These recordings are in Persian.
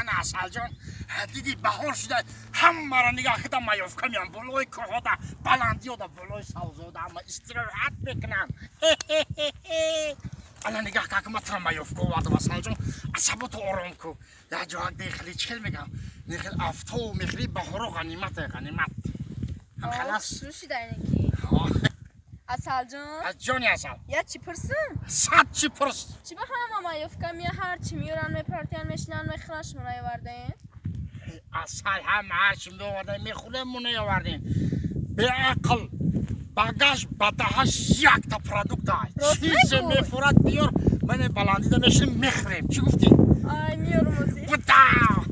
انا اصل جان دیدی بهار شده همه را نگاه کردم مایوفکا میان بلوی کوها دا بلندی و دا بلوی سوزو دا اما استراحت بکنن الان نگاه که ما مایوفکا وارد اصل جان عصبات آرام کو یا جا دیخلی چکل میگم نیخل افتو میخلی بهارو غنیمت هم خلاص شوشی دارینکی اصل جان از جانی اصل یا چی پرسن؟ صد چی پرس چی به همه مایوفکا میه هر چی میورن میپرتین میشنن میخراش منای وردین؟ اصل هم هر چی میوردن میخوره منای وردین به عقل باگاش بدهش یک تا پرودکت های چیز میفورد بیار من بلندی دا میشیم میخریم چی گفتی؟ آی میارموزی بدا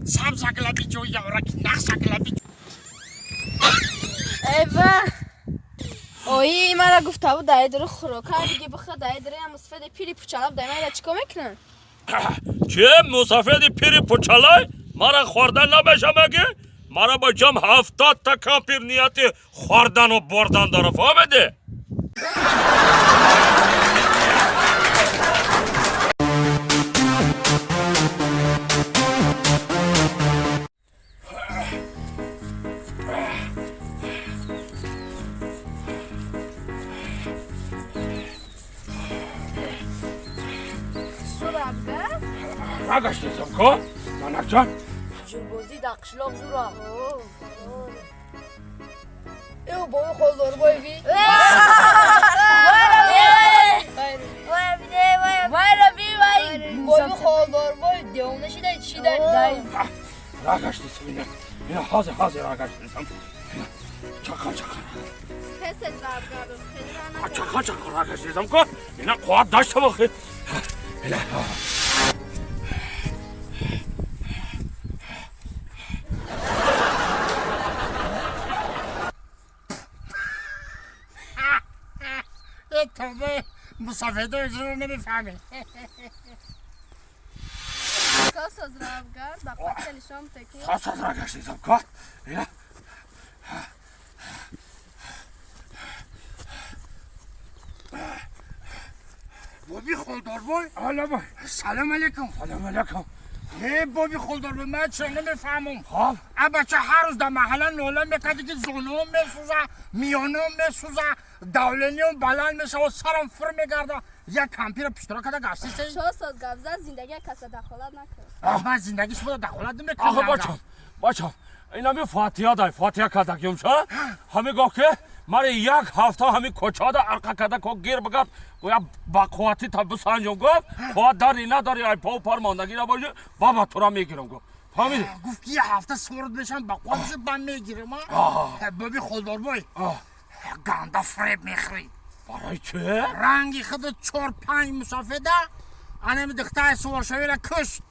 سب سکلبی جو یورک نه سکلبی ایوه اوی مرا گفته بود دایی داره خوراکه دیگه بخواه دایی داره هم مصفید پیری پوچالب دایی من چیکار میکنن؟ چه مصفید پیری پوچالای؟ مرا خوردن نبشه مگه؟ مرا با جام 70 تا کامپیر نیتی خوردن و بردن داره فهمیده؟ راگشتیزم که؟ زنک جان؟ جلبازی در قشلاق زورا ایو بای خالدار بای بی بای خالدار بای دیونه شده چی داری؟ راگشتیزم اینا حاضر راگشتیزم چکا پس از رابگاه چکا راگشتیزم که اینا قوات داشته بخی تابه مسافده اجرا نمیفهمی ساس از رابگاه با پتل شام تکی ساس راگشتیزم که اینا بابی خالدار بای حالا بای سلام علیکم سلام علیکم هی بابی خالدار بای من چرا نمیفهمم خب ا بچه هر روز در محله نوله میکرده که زونم میسوزه میانم میسوزه دولنیم بلند میشه و سرم فر میگرده یک کمپیر پشترا کده گشتی سی ساس از گفزه زندگی کسی دخالت نکرد من زندگیش بوده دخالت آخه نمیکنم بچم اینا می فاتحه دای فاتحه کدکیم شا همی گاه که ماری یک هفته همی کچا دا ارقا کدک گیر بگرد گویا با قواتی تا بسانجم گفت قوات داری نداری ای پاو پر ماندگی نباشه بابا تو را میگیرم گفت فهمیدی؟ گفت که یه هفته سورد بشم با قواتش بم میگیرم بابی خالدار بای گنده فریب میخری برای چه؟ رنگی خود 4-5 مسافده انمی دختای سوار شوی را کشت